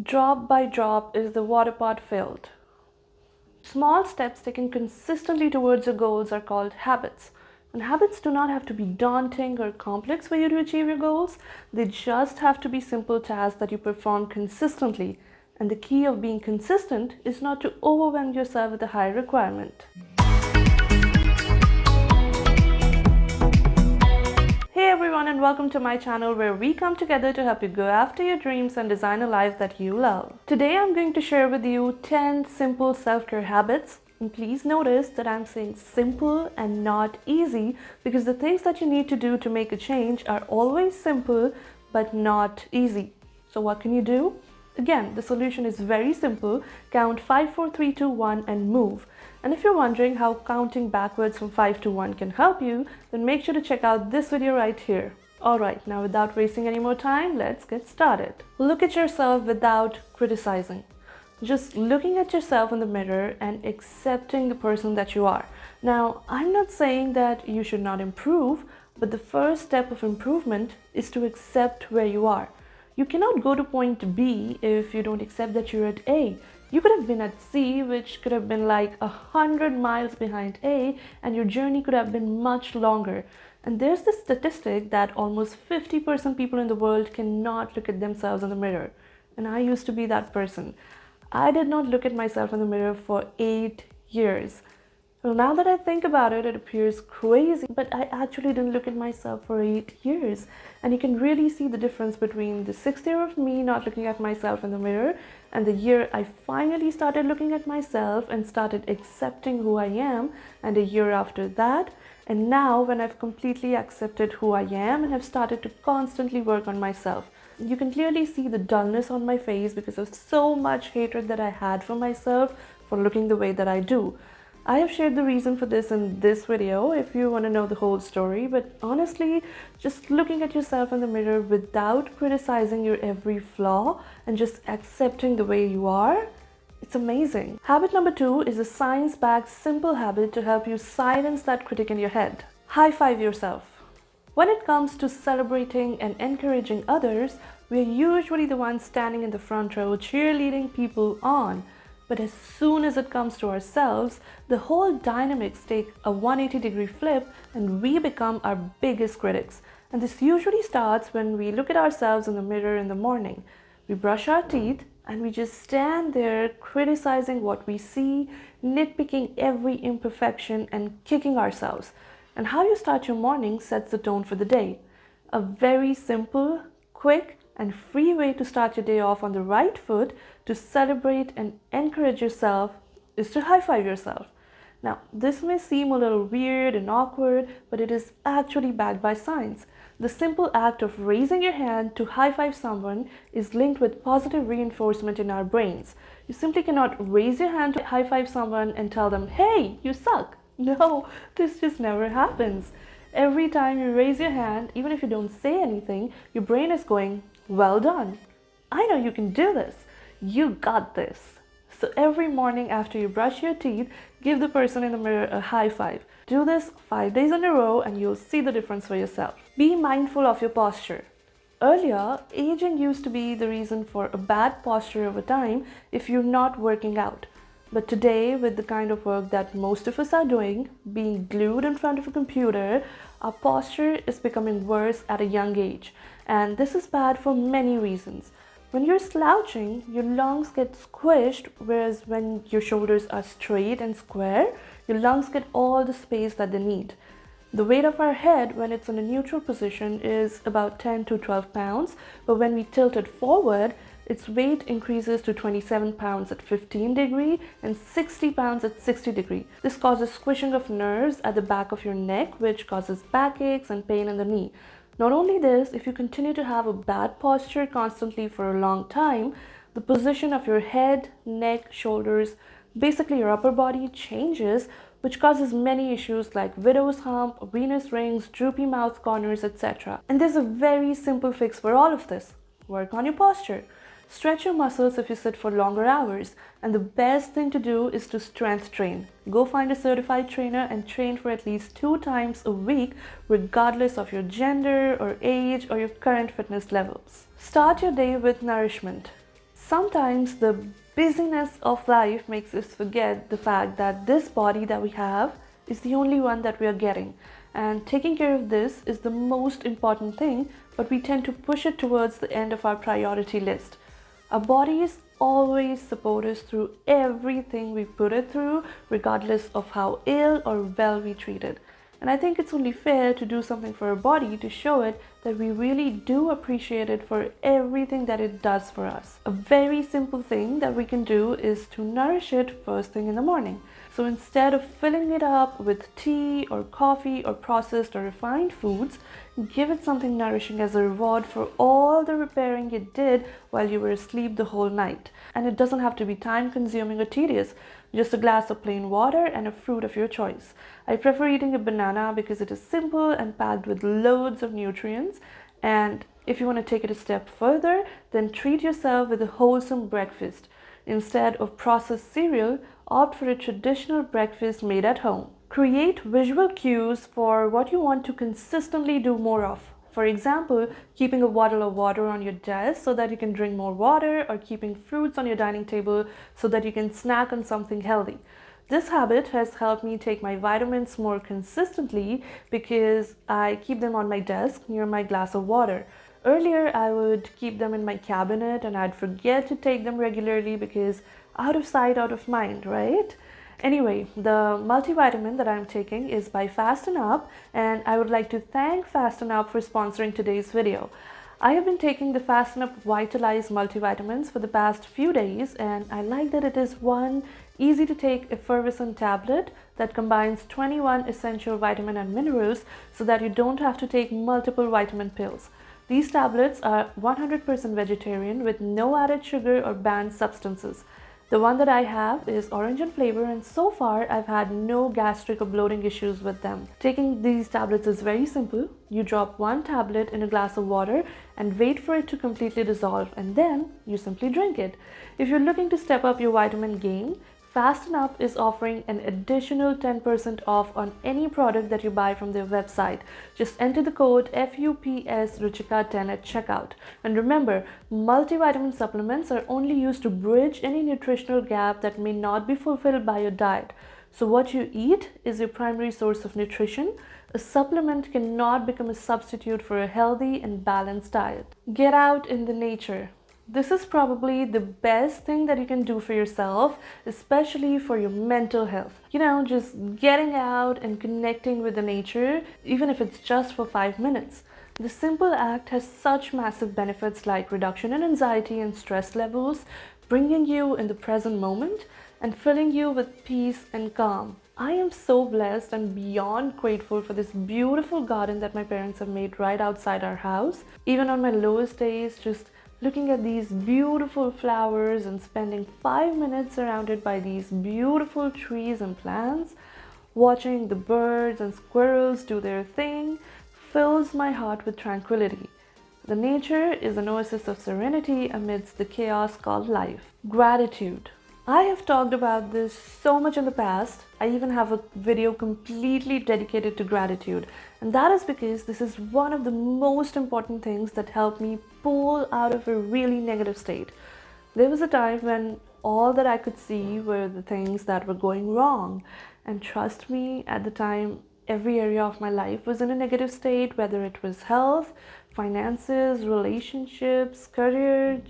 Drop by drop is the water pot filled. Small steps taken consistently towards your goals are called habits. And habits do not have to be daunting or complex for you to achieve your goals. They just have to be simple tasks that you perform consistently. And the key of being consistent is not to overwhelm yourself with a high requirement. Hey everyone, and welcome to my channel where we come together to help you go after your dreams and design a life that you love. Today I'm going to share with you 10 simple self-care habits. And please notice that I'm saying simple and not easy, because the things that you need to do to make a change are always simple but not easy. So what can you do? Again, the solution is very simple. Count 5, 4, 3, 2, 1 and move. And if you're wondering how counting backwards from 5 to 1 can help you, then make sure to check out this video right here. Alright, now without wasting any more time, let's get started. Look at yourself without criticizing. Just looking at yourself in the mirror and accepting the person that you are. Now, I'm not saying that you should not improve, but the first step of improvement is to accept where you are. You cannot go to point B if you don't accept that you're at A. You could have been at C, which could have been like 100 miles behind A, and your journey could have been much longer. And there's this statistic that almost 50% people in the world cannot look at themselves in the mirror. And I used to be that person. I did not look at myself in the mirror for 8 years. Well, now that I think about it, it appears crazy, but I actually didn't look at myself for 8 years. And you can really see the difference between the 6th year of me not looking at myself in the mirror and the year I finally started looking at myself and started accepting who I am, and a year after that. And now when I've completely accepted who I am and have started to constantly work on myself. You can clearly see the dullness on my face because of so much hatred that I had for myself for looking the way that I do. I have shared the reason for this in this video if you want to know the whole story, but honestly, just looking at yourself in the mirror without criticizing your every flaw and just accepting the way you are, it's amazing. Habit number 2 is a science-backed simple habit to help you silence that critic in your head. High five yourself. When it comes to celebrating and encouraging others, we're usually the ones standing in the front row cheerleading people on. But as soon as it comes to ourselves, the whole dynamics take a 180-degree flip and we become our biggest critics. And this usually starts when we look at ourselves in the mirror in the morning. We brush our teeth and we just stand there criticizing what we see, nitpicking every imperfection and kicking ourselves. And how you start your morning sets the tone for the day. A very simple, quick, and free way to start your day off on the right foot to celebrate and encourage yourself is to high five yourself. Now, this may seem a little weird and awkward, but it is actually backed by science. The simple act of raising your hand to high five someone is linked with positive reinforcement in our brains. You simply cannot raise your hand to high five someone and tell them, "Hey, you suck." No, this just never happens. Every time you raise your hand, even if you don't say anything, your brain is going, "Well done. I know you can do this. You got this." So every morning after you brush your teeth, give the person in the mirror a high five. Do this 5 days in a row and you'll see the difference for yourself. Be mindful of your posture. Earlier, aging used to be the reason for a bad posture over time if you're not working out. But today, with the kind of work that most of us are doing, being glued in front of a computer, our posture is becoming worse at a young age. And this is bad for many reasons. When you're slouching, your lungs get squished, whereas when your shoulders are straight and square, your lungs get all the space that they need. The weight of our head when it's in a neutral position is about 10 to 12 pounds, but when we tilt it forward, its weight increases to 27 pounds at 15 degree and 60 pounds at 60 degree. This causes squishing of nerves at the back of your neck, which causes backaches and pain in the knee. Not only this, if you continue to have a bad posture constantly for a long time, the position of your head, neck, shoulders, basically your upper body changes, which causes many issues like widow's hump, venous rings, droopy mouth corners, etc. And there's a very simple fix for all of this. Work on your posture. Stretch your muscles if you sit for longer hours, and the best thing to do is to strength train. Go find a certified trainer and train for at least 2 times a week, regardless of your gender or age or your current fitness levels. Start your day with nourishment. Sometimes the busyness of life makes us forget the fact that this body that we have is the only one that we are getting. And taking care of this is the most important thing, but we tend to push it towards the end of our priority list. Our bodies always support us through everything we put it through, regardless of how ill or well we treat it. And I think it's only fair to do something for our body to show it that we really do appreciate it for everything that it does for us. A very simple thing that we can do is to nourish it first thing in the morning. So instead of filling it up with tea or coffee or processed or refined foods, give it something nourishing as a reward for all the repairing it did while you were asleep the whole night. And it doesn't have to be time consuming or tedious. Just a glass of plain water and a fruit of your choice. I prefer eating a banana because it is simple and packed with loads of nutrients. And if you want to take it a step further, then treat yourself with a wholesome breakfast. Instead of processed cereal, opt for a traditional breakfast made at home. Create visual cues for what you want to consistently do more of. For example, keeping a bottle of water on your desk so that you can drink more water, or keeping fruits on your dining table so that you can snack on something healthy. This habit has helped me take my vitamins more consistently because I keep them on my desk near my glass of water. Earlier, I would keep them in my cabinet and I'd forget to take them regularly because out of sight, out of mind, right? Anyway, the multivitamin that I'm taking is by Fasten Up, and I would like to thank Fasten Up for sponsoring today's video. I have been taking the Fasten Up Vitalize multivitamins for the past few days, and I like that it is one easy to take effervescent tablet that combines 21 essential vitamin and minerals so that you don't have to take multiple vitamin pills. These tablets are 100% vegetarian with no added sugar or banned substances. The one that I have is orange in flavor, and so far I've had no gastric or bloating issues with them. Taking these tablets is very simple. You drop one tablet in a glass of water and wait for it to completely dissolve, and then you simply drink it. If you're looking to step up your vitamin game, Fasten Up is offering an additional 10% off on any product that you buy from their website. Just enter the code FUPSRuchika10 at checkout. And remember, multivitamin supplements are only used to bridge any nutritional gap that may not be fulfilled by your diet. So what you eat is your primary source of nutrition. A supplement cannot become a substitute for a healthy and balanced diet. Get out in the nature. This is probably the best thing that you can do for yourself, especially for your mental health. Just getting out and connecting with the nature, even if it's just for 5 minutes. The simple act has such massive benefits like reduction in anxiety and stress levels, bringing you in the present moment, and filling you with peace and calm. I am so blessed and beyond grateful for this beautiful garden that my parents have made right outside our house. Even on my lowest days, just looking at these beautiful flowers and spending 5 minutes surrounded by these beautiful trees and plants, watching the birds and squirrels do their thing, fills my heart with tranquility. The nature is an oasis of serenity amidst the chaos called life. Gratitude. I have talked about this so much in the past. I even have a video completely dedicated to gratitude. And that is because this is one of the most important things that helped me pull out of a really negative state. There was a time when all that I could see were the things that were going wrong. And trust me, at the time, every area of my life was in a negative state, whether it was health, finances, relationships, career,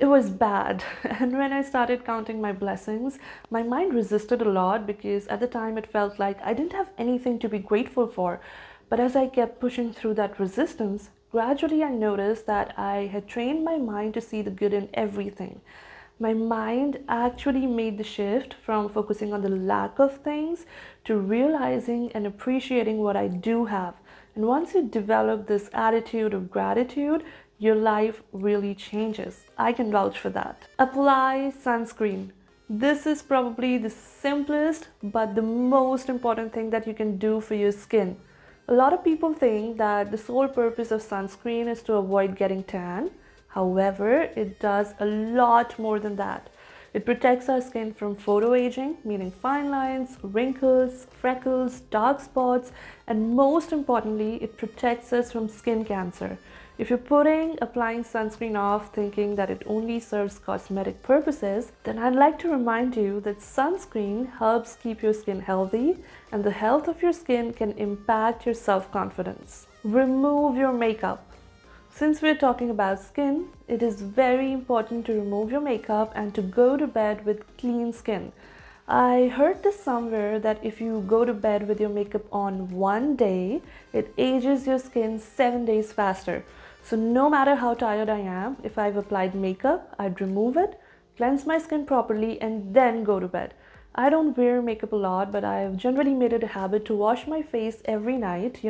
it was bad. And when I started counting my blessings, my mind resisted a lot because at the time it felt like I didn't have anything to be grateful for. But as I kept pushing through that resistance, gradually I noticed that I had trained my mind to see the good in everything. My mind actually made the shift from focusing on the lack of things to realizing and appreciating what I do have. And once you develop this attitude of gratitude, your life really changes. I can vouch for that. Apply sunscreen. This is probably the simplest but the most important thing that you can do for your skin. A lot of people think that the sole purpose of sunscreen is to avoid getting tan. However, it does a lot more than that. It protects our skin from photoaging, meaning fine lines, wrinkles, freckles, dark spots, and most importantly, it protects us from skin cancer. If you're applying sunscreen off thinking that it only serves cosmetic purposes, then I'd like to remind you that sunscreen helps keep your skin healthy, and the health of your skin can impact your self-confidence. Remove your makeup. Since we're talking about skin, it is very important to remove your makeup and to go to bed with clean skin. I heard this somewhere that if you go to bed with your makeup on one day, it ages your skin 7 days faster. So no matter how tired I am, if I've applied makeup, I'd remove it, cleanse my skin properly, and then go to bed. I don't wear makeup a lot, but I've generally made it a habit to wash my face every night,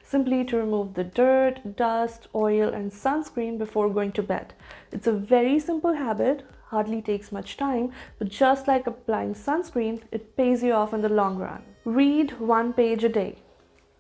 simply to remove the dirt, dust, oil, and sunscreen before going to bed. It's a very simple habit, hardly takes much time, but just like applying sunscreen, it pays you off in the long run. Read 1 page a day.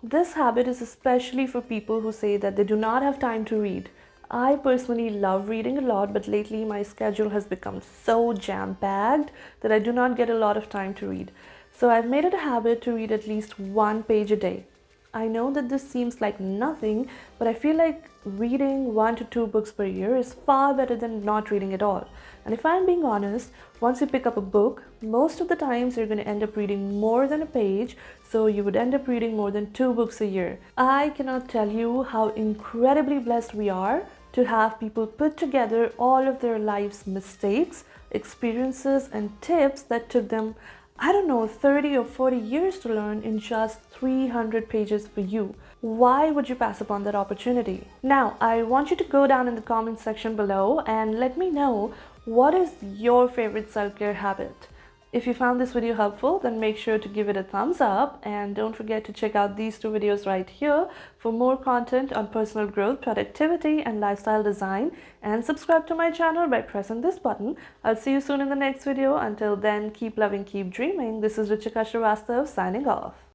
This habit is especially for people who say that they do not have time to read. I personally love reading a lot, but lately my schedule has become so jam-packed that I do not get a lot of time to read. So I've made it a habit to read at least 1 page a day. I know that this seems like nothing, but I feel like reading 1 to 2 books per year is far better than not reading at all. And if I'm being honest, once you pick up a book, most of the times you're going to end up reading more than a page, so you would end up reading more than 2 books a year. I cannot tell you how incredibly blessed we are to have people put together all of their life's mistakes, experiences, and tips that took them 30 or 40 years to learn in just 300 pages for you. Why would you pass upon that opportunity? Now, I want you to go down in the comment section below and let me know what is your favorite self-care habit. If you found this video helpful, then make sure to give it a thumbs up and don't forget to check out these 2 videos right here for more content on personal growth, productivity, and lifestyle design, and subscribe to my channel by pressing this button. I'll see you soon in the next video. Until then, keep loving, keep dreaming. This is Ruchika Srivastav signing off.